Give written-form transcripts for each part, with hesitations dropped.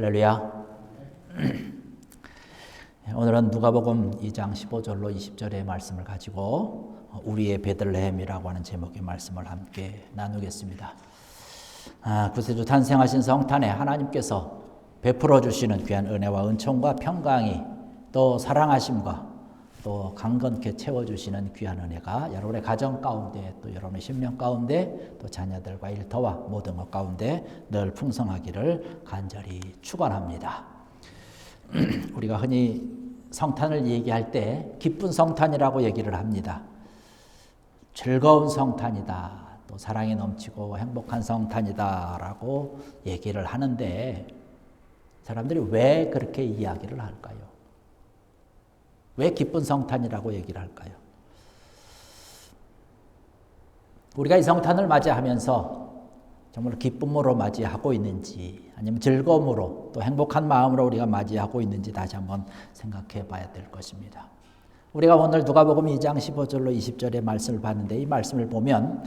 할렐루야. 오늘은 누가복음 2장 15절로 20절의 말씀을 가지고 우리의 베들레헴이라고 하는 제목의 말씀을 함께 나누겠습니다. 구세주 탄생하신 성탄에 하나님께서 베풀어 주시는 귀한 은혜와 은총과 평강이 또 사랑하심과 또 강건케 채워주시는 귀한 은혜가 여러분의 가정 가운데 또 여러분의 심령 가운데 또 자녀들과 일터와 모든 것 가운데 늘 풍성하기를 간절히 축원합니다. 우리가 흔히 성탄을 얘기할 때 기쁜 성탄이라고 얘기를 합니다. 즐거운 성탄이다, 또 사랑이 넘치고 행복한 성탄이다 라고 얘기를 하는데 사람들이 왜 그렇게 이야기를 할까요? 왜 기쁜 성탄이라고 얘기를 할까요? 우리가 이 성탄을 맞이하면서 정말 기쁨으로 맞이하고 있는지 아니면 즐거움으로 또 행복한 마음으로 우리가 맞이하고 있는지 다시 한번 생각해 봐야 될 것입니다. 우리가 오늘 누가복음 2장 15절로 20절의 말씀을 봤는데 이 말씀을 보면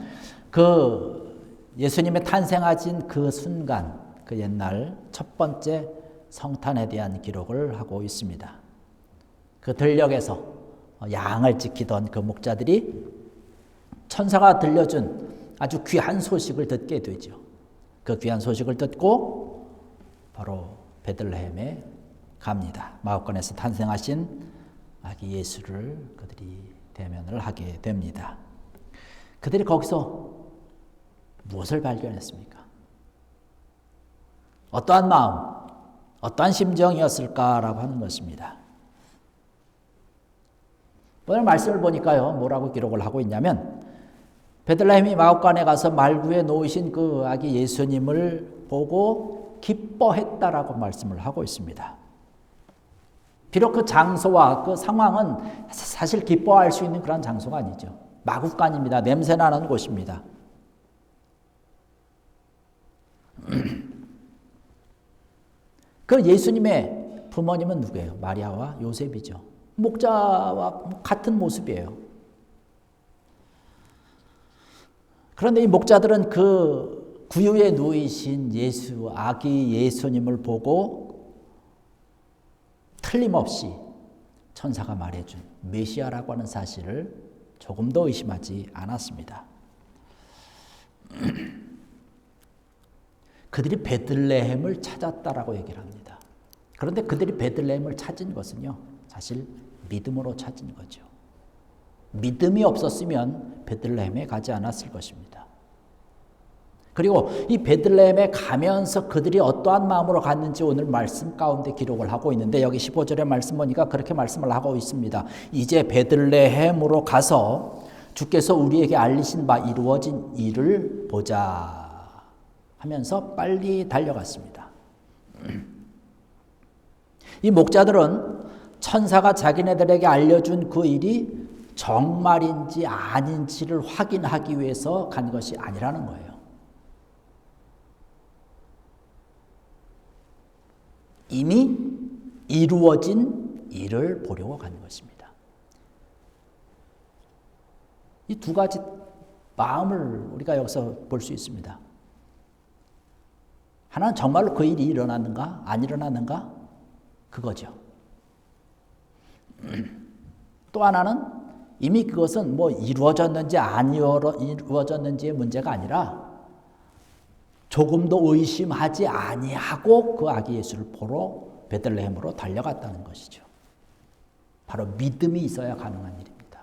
그 예수님의 탄생하신 그 순간 그 옛날 첫 번째 성탄에 대한 기록을 하고 있습니다. 그 들녘에서 양을 지키던 그 목자들이 천사가 들려준 아주 귀한 소식을 듣게 되죠. 그 귀한 소식을 듣고 바로 베들레헴에 갑니다. 마가권에서 탄생하신 아기 예수를 그들이 대면을 하게 됩니다. 그들이 거기서 무엇을 발견했습니까? 어떠한 마음, 어떠한 심정이었을까라고 하는 것입니다. 오늘 말씀을 보니까요, 뭐라고 기록을 하고 있냐면 베들레헴이 마옥간에 가서 말구에 놓으신 그 아기 예수님을 보고 기뻐했다라고 말씀을 하고 있습니다. 비록 그 장소와 그 상황은 사실 기뻐할 수 있는 그런 장소가 아니죠. 마국간입니다. 냄새나는 곳입니다. 그 예수님의 부모님은 누구예요? 마리아와 요셉이죠. 목자와 같은 모습이에요. 그런데 이 목자들은 그 구유에 누이신 예수, 아기 예수님을 보고 틀림없이 천사가 말해준 메시아라고 하는 사실을 조금도 의심하지 않았습니다. 그들이 베들레헴을 찾았다라고 얘기를 합니다. 그런데 그들이 베들레헴을 찾은 것은요, 사실 믿음으로 찾은 거죠. 믿음이 없었으면 베들레헴에 가지 않았을 것입니다. 그리고 이 베들레헴에 가면서 그들이 어떠한 마음으로 갔는지 오늘 말씀 가운데 기록을 하고 있는데 여기 15절의 말씀 보니까 그렇게 말씀을 하고 있습니다. 이제 베들레헴으로 가서 주께서 우리에게 알리신 바 이루어진 일을 보자 하면서 빨리 달려갔습니다. 이 목자들은 천사가 자기네들에게 알려준 그 일이 정말인지 아닌지를 확인하기 위해서 간 것이 아니라는 거예요. 이미 이루어진 일을 보려고 간 것입니다. 이 두 가지 마음을 우리가 여기서 볼 수 있습니다. 하나는 정말로 그 일이 일어났는가 안 일어났는가 그거죠. 또 하나는 이미 그것은 뭐 이루어졌는지 안 이루어졌는지의 문제가 아니라 조금도 의심하지 아니하고 그 아기 예수를 보러 베들레헴으로 달려갔다는 것이죠. 바로 믿음이 있어야 가능한 일입니다.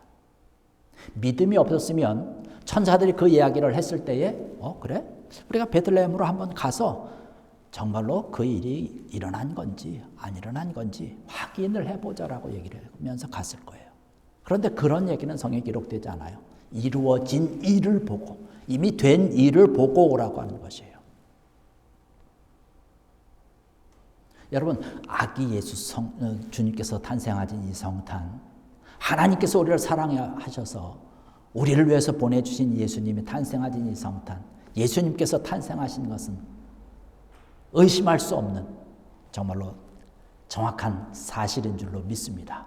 믿음이 없었으면 천사들이 그 이야기를 했을 때에 그래? 우리가 베들레헴으로 한번 가서 정말로 그 일이 일어난 건지 안 일어난 건지 확인을 해보자라고 얘기를 하면서 갔을 거예요. 그런데 그런 얘기는 성경에 기록되지 않아요. 이루어진 일을 보고 이미 된 일을 보고 오라고 하는 것이에요. 여러분, 아기 예수 주님께서 탄생하신 이 성탄, 하나님께서 우리를 사랑하셔서 우리를 위해서 보내주신 예수님이 탄생하신 이 성탄, 예수님께서 탄생하신 것은 의심할 수 없는 정말로 정확한 사실인 줄로 믿습니다.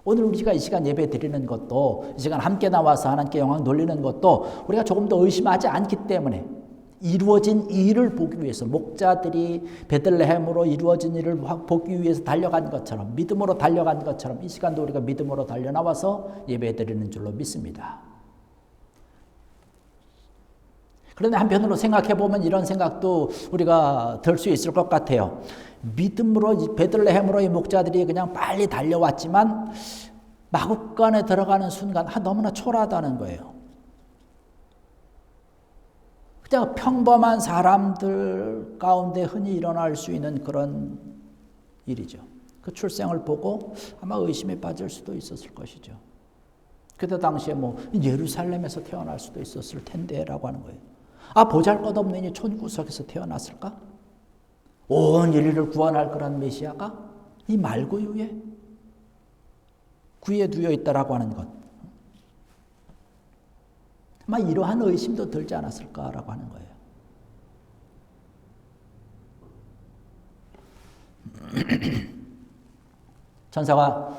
오늘 우리가 이 시간 예배 드리는 것도 이 시간 함께 나와서 하나님께 영광 돌리는 것도 우리가 조금 더 의심하지 않기 때문에 이루어진 일을 보기 위해서 목자들이 베들레헴으로 이루어진 일을 보기 위해서 달려간 것처럼 믿음으로 달려간 것처럼 이 시간도 우리가 믿음으로 달려나와서 예배드리는 줄로 믿습니다. 그런데 한편으로 생각해 보면 이런 생각도 우리가 들 수 있을 것 같아요. 믿음으로 베들레헴으로 이 목자들이 그냥 빨리 달려왔지만 마국간에 들어가는 순간 너무나 초라하다는 거예요. 그냥 평범한 사람들 가운데 흔히 일어날 수 있는 그런 일이죠. 그 출생을 보고 아마 의심에 빠질 수도 있었을 것이죠. 그때 당시에 예루살렘에서 태어날 수도 있었을 텐데라고 하는 거예요. 보잘것없는 이 촌구석에서 태어났을까? 온 인류를 구원할 그런 메시아가 이 말구유에 구에 두어 있다라고 하는 것. 아마 이러한 의심도 들지 않았을까라고 하는 거예요. 천사가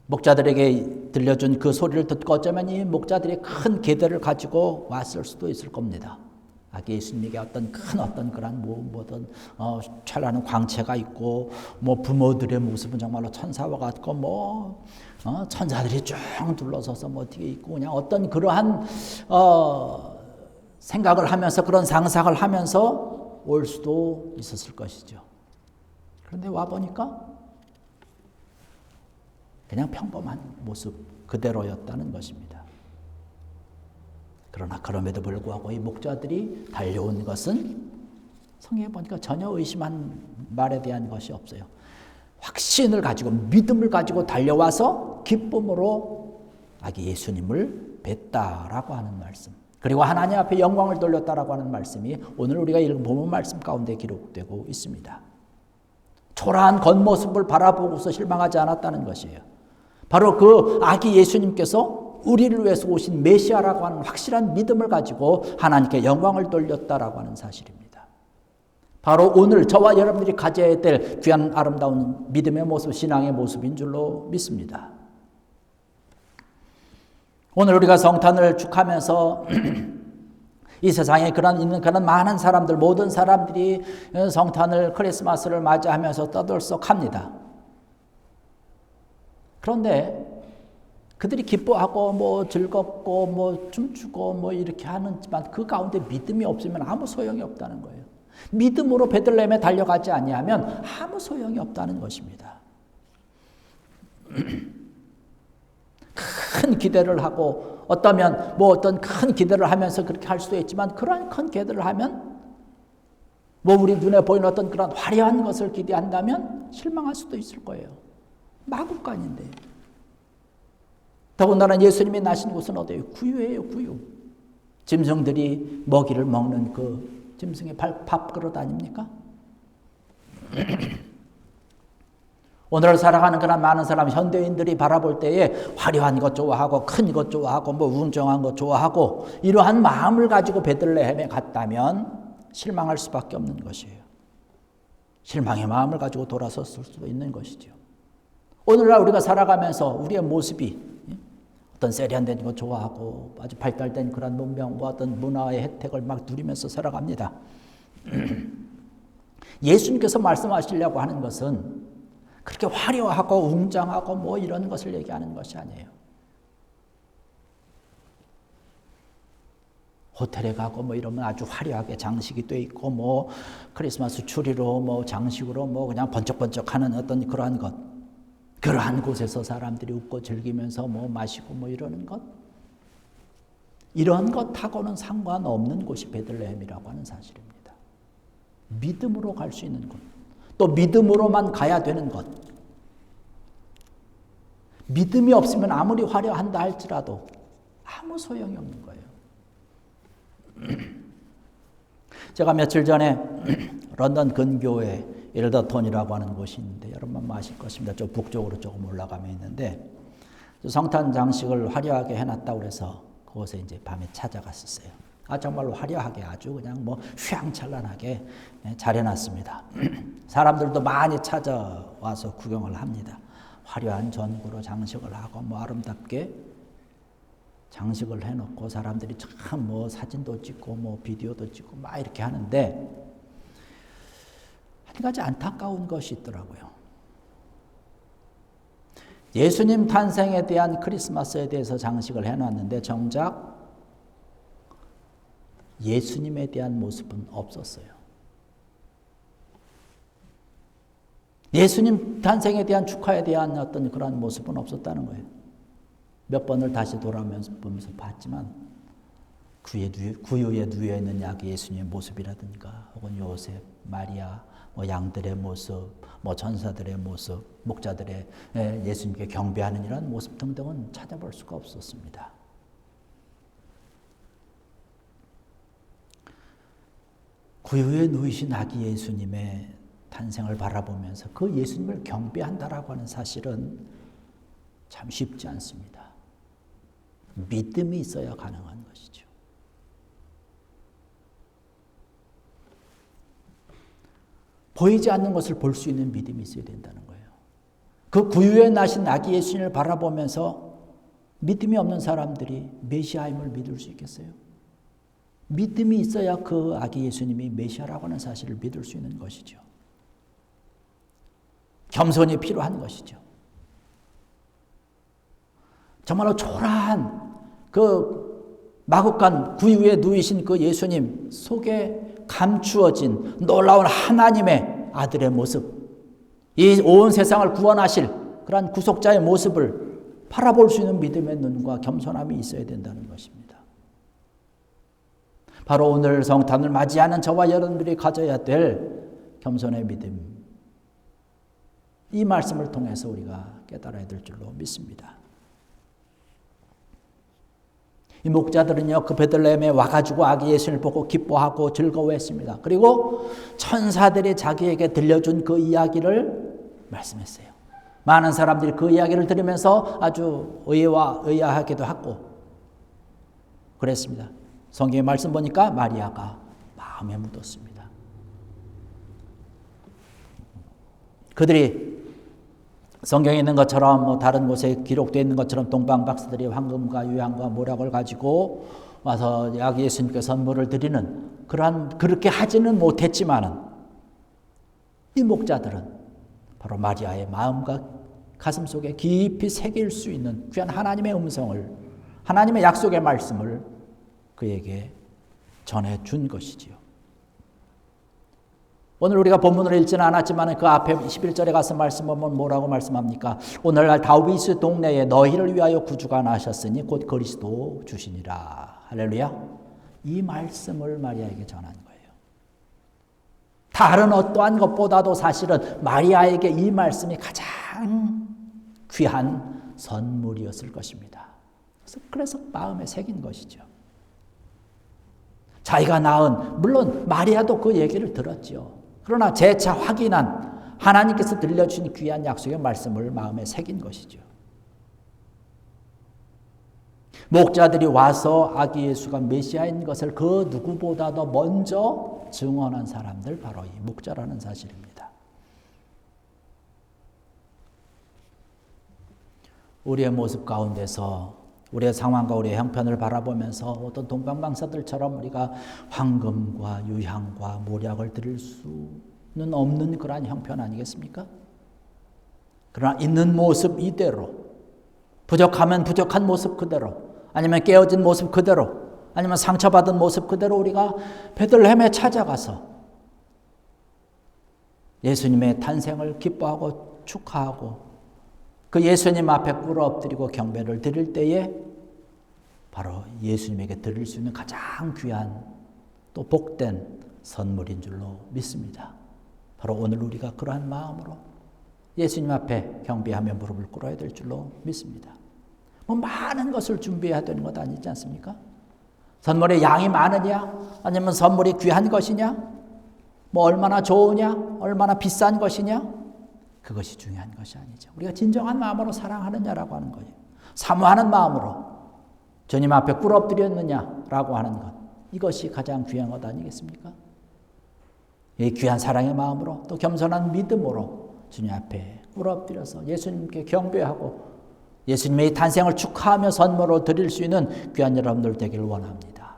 목자들에게 들려준 그 소리를 듣고 어쩌면 이 목자들이 큰 기대를 가지고 왔을 수도 있을 겁니다. 아기 예수님에게 어떤 그런 찬란한 광채가 있고 부모들의 모습은 정말로 천사와 같고 천사들이 쭉 둘러서서 어떻게 있고 그냥 어떤 그러한 생각을 하면서 그런 상상을 하면서 올 수도 있었을 것이죠. 그런데 와 보니까 그냥 평범한 모습 그대로였다는 것입니다. 그러나 그럼에도 불구하고 이 목자들이 달려온 것은 성경에 보니까 전혀 의심한 말에 대한 것이 없어요. 확신을 가지고 믿음을 가지고 달려와서 기쁨으로 아기 예수님을 뵀다라고 하는 말씀. 그리고 하나님 앞에 영광을 돌렸다라고 하는 말씀이 오늘 우리가 읽은 본문 말씀 가운데 기록되고 있습니다. 초라한 겉모습을 바라보고서 실망하지 않았다는 것이에요. 바로 그 아기 예수님께서 우리를 위해서 오신 메시아라고 하는 확실한 믿음을 가지고 하나님께 영광을 돌렸다라고 하는 사실입니다. 바로 오늘 저와 여러분들이 가져야 될 귀한 아름다운 믿음의 모습, 신앙의 모습인 줄로 믿습니다. 오늘 우리가 성탄을 축하하면서 이 세상에 있는 그런 많은 사람들, 모든 사람들이 성탄을, 크리스마스를 맞이하면서 떠들썩합니다. 그런데 그들이 기뻐하고 즐겁고 춤추고 이렇게 하지만 그 가운데 믿음이 없으면 아무 소용이 없다는 거예요. 믿음으로 베들레헴에 달려가지 아니하면 아무 소용이 없다는 것입니다. 큰 기대를 하고 어떤 큰 기대를 하면서 그렇게 할 수도 있지만 그러한 큰 기대를 하면 우리 눈에 보이는 어떤 그런 화려한 것을 기대한다면 실망할 수도 있을 거예요. 마국간인데. 더군다나 예수님이 나신 곳은 어디예요? 구유예요, 구유. 짐승들이 먹이를 먹는 그 짐승의 밥그릇 아닙니까? 오늘 살아가는 그런 많은 사람, 현대인들이 바라볼 때에 화려한 것 좋아하고 큰 것 좋아하고 웅장한 것 좋아하고 이러한 마음을 가지고 베들레헴에 갔다면 실망할 수밖에 없는 것이에요. 실망의 마음을 가지고 돌아섰을 수도 있는 것이죠. 오늘날 우리가 살아가면서 우리의 모습이 어떤 세련된 거 좋아하고 아주 발달된 그런 문명과 어떤 문화의 혜택을 막 누리면서 살아갑니다. 예수님께서 말씀하시려고 하는 것은 그렇게 화려하고 웅장하고 이런 것을 얘기하는 것이 아니에요. 호텔에 가고 이러면 아주 화려하게 장식이 돼 있고 크리스마스 추리로 장식으로 그냥 번쩍번쩍하는 어떤 그러한 것. 그러한 곳에서 사람들이 웃고 즐기면서 마시고 이러는 것. 이런 것하고는 상관없는 곳이 베들레헴이라고 하는 사실입니다. 믿음으로 갈 수 있는 곳. 또 믿음으로만 가야 되는 것. 믿음이 없으면 아무리 화려한다 할지라도 아무 소용이 없는 거예요. 제가 며칠 전에 런던 근교에 일더톤이라고 하는 곳이 있는데 여러분 아실 것입니다. 저 북쪽으로 조금 올라가면 있는데 성탄 장식을 화려하게 해놨다고 그래서 그곳에 이제 밤에 찾아갔었어요. 정말로 화려하게 아주 그냥 휘황찬란하게 잘 해놨습니다. 사람들도 많이 찾아와서 구경을 합니다. 화려한 전구로 장식을 하고 아름답게. 장식을 해놓고 사람들이 참 뭐 사진도 찍고 뭐 비디오도 찍고 막 이렇게 하는데 한 가지 안타까운 것이 있더라고요. 예수님 탄생에 대한 크리스마스에 대해서 장식을 해놨는데 정작 예수님에 대한 모습은 없었어요. 예수님 탄생에 대한 축하에 대한 어떤 그런 모습은 없었다는 거예요. 몇 번을 다시 돌아보면서 봤지만 구유에 누워 있는 약 예수님의 모습이라든가 혹은 요셉, 마리아, 뭐 양들의 모습, 뭐 전사들의 모습, 목자들의 예수님께 경배하는 이런 모습 등등은 찾아볼 수가 없었습니다. 구유에 누이신 아기 예수님의 탄생을 바라보면서 그 예수님을 경배한다라고 하는 사실은 참 쉽지 않습니다. 믿음이 있어야 가능한 것이죠. 보이지 않는 것을 볼 수 있는 믿음이 있어야 된다는 거예요. 그 구유에 나신 아기 예수님을 바라보면서 믿음이 없는 사람들이 메시아임을 믿을 수 있겠어요? 믿음이 있어야 그 아기 예수님이 메시아라고 하는 사실을 믿을 수 있는 것이죠. 겸손이 필요한 것이죠. 정말로 초라한 그 마구간 구유에 누이신 그 예수님 속에 감추어진 놀라운 하나님의 아들의 모습, 이 온 세상을 구원하실 그러한 구속자의 모습을 바라볼 수 있는 믿음의 눈과 겸손함이 있어야 된다는 것입니다. 바로 오늘 성탄을 맞이하는 저와 여러분들이 가져야 될 겸손의 믿음, 이 말씀을 통해서 우리가 깨달아야 될 줄로 믿습니다. 이 목자들은요, 그 베들레헴에 와가지고 아기 예수님을 보고 기뻐하고 즐거워했습니다. 그리고 천사들이 자기에게 들려준 그 이야기를 말씀했어요. 많은 사람들이 그 이야기를 들으면서 아주 의아하기도 하고 그랬습니다. 성경의 말씀 보니까 마리아가 마음에 묻었습니다. 그들이 성경에 있는 것처럼 뭐 다른 곳에 기록되어 있는 것처럼 동방 박사들이 황금과 유향과 모략을 가지고 와서 아기 예수님께 선물을 드리는 그렇게 하지는 못했지만은 이 목자들은 바로 마리아의 마음과 가슴 속에 깊이 새길 수 있는 귀한 하나님의 음성을, 하나님의 약속의 말씀을 그에게 전해준 것이지요. 오늘 우리가 본문을 읽지는 않았지만 그 앞에 11절에 가서 말씀 보면 뭐라고 말씀합니까? 오늘날 다윗의 동네에 너희를 위하여 구주가 나셨으니 곧 그리스도 주시니라. 할렐루야. 이 말씀을 마리아에게 전한 거예요. 다른 어떠한 것보다도 사실은 마리아에게 이 말씀이 가장 귀한 선물이었을 것입니다. 그래서 마음에 새긴 것이죠. 자기가 낳은, 물론 마리아도 그 얘기를 들었죠. 그러나 재차 확인한 하나님께서 들려주신 귀한 약속의 말씀을 마음에 새긴 것이죠. 목자들이 와서 아기 예수가 메시아인 것을 그 누구보다도 먼저 증언한 사람들, 바로 이 목자라는 사실입니다. 우리의 모습 가운데서 우리의 상황과 우리의 형편을 바라보면서 어떤 동방방사들처럼 우리가 황금과 유향과 모략을 드릴 수는 없는 그러한 형편 아니겠습니까? 그러나 있는 모습 이대로, 부족하면 부족한 모습 그대로, 아니면 깨어진 모습 그대로, 아니면 상처받은 모습 그대로 우리가 베들레헴에 찾아가서 예수님의 탄생을 기뻐하고 축하하고 그 예수님 앞에 꿇어 엎드리고 경배를 드릴 때에 바로 예수님에게 드릴 수 있는 가장 귀한 또 복된 선물인 줄로 믿습니다. 바로 오늘 우리가 그러한 마음으로 예수님 앞에 경배하며 무릎을 꿇어야 될 줄로 믿습니다. 뭐 많은 것을 준비해야 되는 것 아니지 않습니까? 선물의 양이 많으냐? 아니면 선물이 귀한 것이냐? 뭐 얼마나 좋으냐? 얼마나 비싼 것이냐? 그것이 중요한 것이 아니죠. 우리가 진정한 마음으로 사랑하느냐라고 하는 거예요. 사모하는 마음으로 주님 앞에 꿇어 엎드렸느냐라고 하는 것. 이것이 가장 귀한 것 아니겠습니까? 이 귀한 사랑의 마음으로 또 겸손한 믿음으로 주님 앞에 꿇어 엎드려서 예수님께 경배하고 예수님의 탄생을 축하하며 선물로 드릴 수 있는 귀한 여러분들 되기를 원합니다.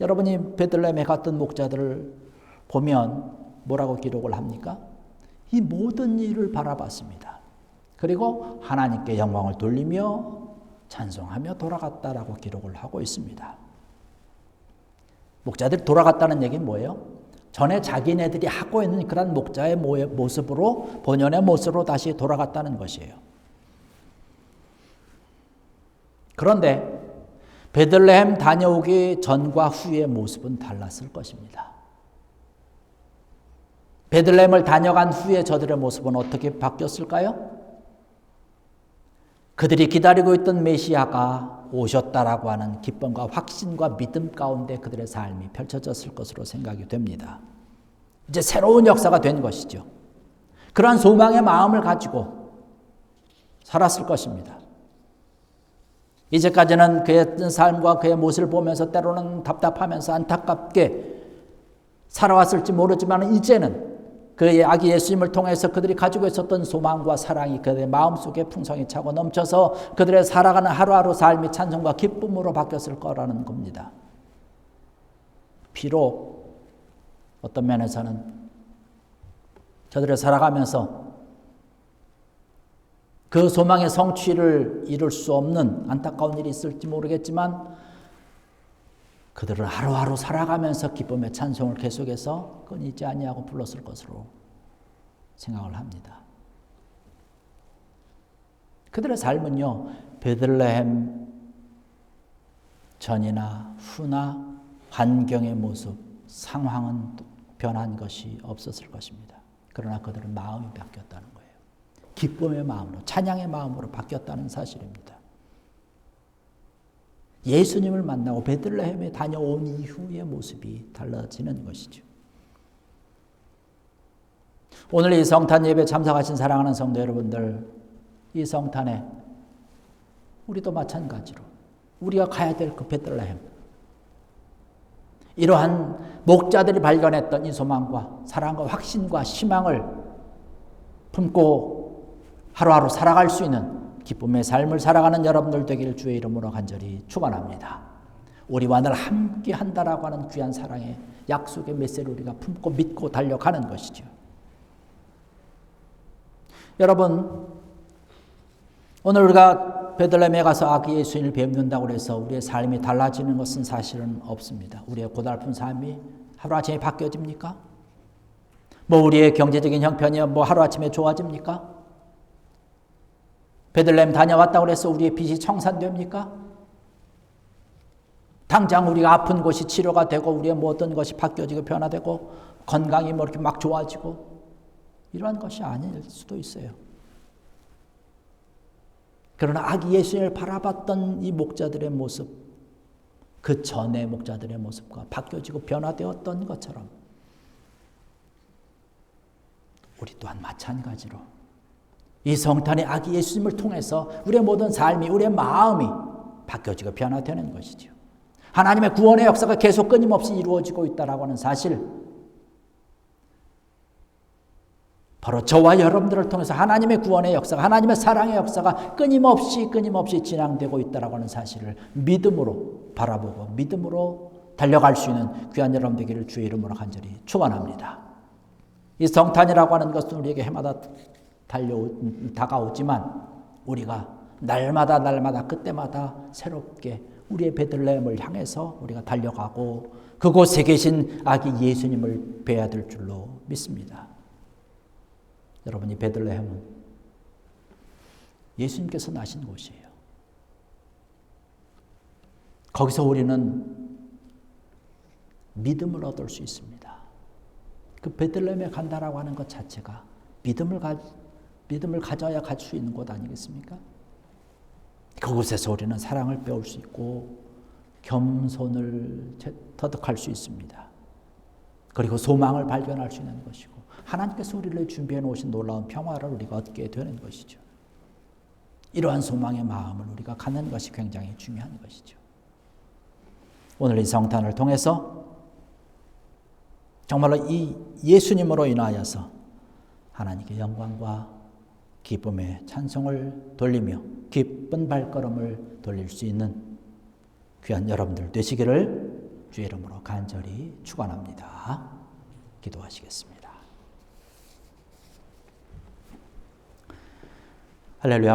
여러분이 베들레헴에 갔던 목자들을 보면 뭐라고 기록을 합니까? 이 모든 일을 바라봤습니다. 그리고 하나님께 영광을 돌리며 찬송하며 돌아갔다라고 기록을 하고 있습니다. 목자들이 돌아갔다는 얘기는 뭐예요? 전에 자기네들이 하고 있는 그런 목자의 모습으로, 본연의 모습으로 다시 돌아갔다는 것이에요. 그런데 베들레헴 다녀오기 전과 후의 모습은 달랐을 것입니다. 베들레헴을 다녀간 후에 저들의 모습은 어떻게 바뀌었을까요? 그들이 기다리고 있던 메시아가 오셨다라고 하는 기쁨과 확신과 믿음 가운데 그들의 삶이 펼쳐졌을 것으로 생각이 됩니다. 이제 새로운 역사가 된 것이죠. 그러한 소망의 마음을 가지고 살았을 것입니다. 이제까지는 그의 삶과 그의 모습을 보면서 때로는 답답하면서 안타깝게 살아왔을지 모르지만 이제는 그의 아기 예수님을 통해서 그들이 가지고 있었던 소망과 사랑이 그들의 마음속에 풍성히 차고 넘쳐서 그들의 살아가는 하루하루 삶이 찬송과 기쁨으로 바뀌었을 거라는 겁니다. 비록 어떤 면에서는 저들이 살아가면서 그 소망의 성취를 이룰 수 없는 안타까운 일이 있을지 모르겠지만 그들은 하루하루 살아가면서 기쁨의 찬송을 계속해서 끊이지 아니하고 불렀을 것으로 생각을 합니다. 그들의 삶은요, 베들레헴 전이나 후나 환경의 모습, 상황은 변한 것이 없었을 것입니다. 그러나 그들은 마음이 바뀌었다는 거예요. 기쁨의 마음으로, 찬양의 마음으로 바뀌었다는 사실입니다. 예수님을 만나고 베들레헴에 다녀온 이후의 모습이 달라지는 것이죠. 오늘 이 성탄 예배 참석하신 사랑하는 성도 여러분들, 이 성탄에 우리도 마찬가지로 우리가 가야 될 그 베들레헴, 이러한 목자들이 발견했던 이 소망과 사랑과 확신과 희망을 품고 하루하루 살아갈 수 있는 기쁨의 삶을 살아가는 여러분들 되기를 주의 이름으로 간절히 축원합니다. 우리와 늘 함께 한다라고 하는 귀한 사랑의 약속의 메시지를 우리가 품고 믿고 달려가는 것이죠. 여러분, 오늘 우리가 베들레헴에 가서 아기 예수님을 뵙는다고 해서 우리의 삶이 달라지는 것은 사실은 없습니다. 우리의 고달픈 삶이 하루아침에 바뀌어집니까? 우리의 경제적인 형편이 하루아침에 좋아집니까? 베들레헴 다녀왔다고 해서 우리의 빚이 청산됩니까? 당장 우리가 아픈 곳이 치료가 되고 우리의 모든 것이 바뀌어지고 변화되고 건강이 이렇게 막 좋아지고 이러한 것이 아닐 수도 있어요. 그러나 아기 예수님을 바라봤던 이 목자들의 모습, 그 전의 목자들의 모습과 바뀌어지고 변화되었던 것처럼 우리 또한 마찬가지로 이 성탄의 아기 예수님을 통해서 우리의 모든 삶이, 우리의 마음이 바뀌어지고 변화되는 것이죠. 하나님의 구원의 역사가 계속 끊임없이 이루어지고 있다라고 하는 사실, 바로 저와 여러분들을 통해서 하나님의 구원의 역사가, 하나님의 사랑의 역사가 끊임없이 진행되고 있다라고 하는 사실을 믿음으로 바라보고 믿음으로 달려갈 수 있는 귀한 여러분 되기를 주의 이름으로 간절히 축원합니다. 이 성탄이라고 하는 것은 우리에게 해마다 다가오지만 우리가 날마다 그때마다 새롭게 우리의 베들레헴을 향해서 우리가 달려가고 그곳에 계신 아기 예수님을 뵈야 될 줄로 믿습니다. 여러분, 이 베들레헴은 예수님께서 나신 곳이에요. 거기서 우리는 믿음을 얻을 수 있습니다. 그 베들레헴에 간다라고 하는 것 자체가 믿음을 가져야 갈 수 있는 곳 아니겠습니까? 그곳에서 우리는 사랑을 배울 수 있고 겸손을 터득할 수 있습니다. 그리고 소망을 발견할 수 있는 것이고 하나님께서 우리를 준비해 놓으신 놀라운 평화를 우리가 얻게 되는 것이죠. 이러한 소망의 마음을 우리가 갖는 것이 굉장히 중요한 것이죠. 오늘 이 성탄을 통해서 정말로 이 예수님으로 인하여서 하나님께 영광과 기쁨의 찬송을 돌리며 기쁜 발걸음을 돌릴 수 있는 귀한 여러분들 되시기를 주의 이름으로 간절히 축원합니다. 기도하시겠습니다. 할렐루야.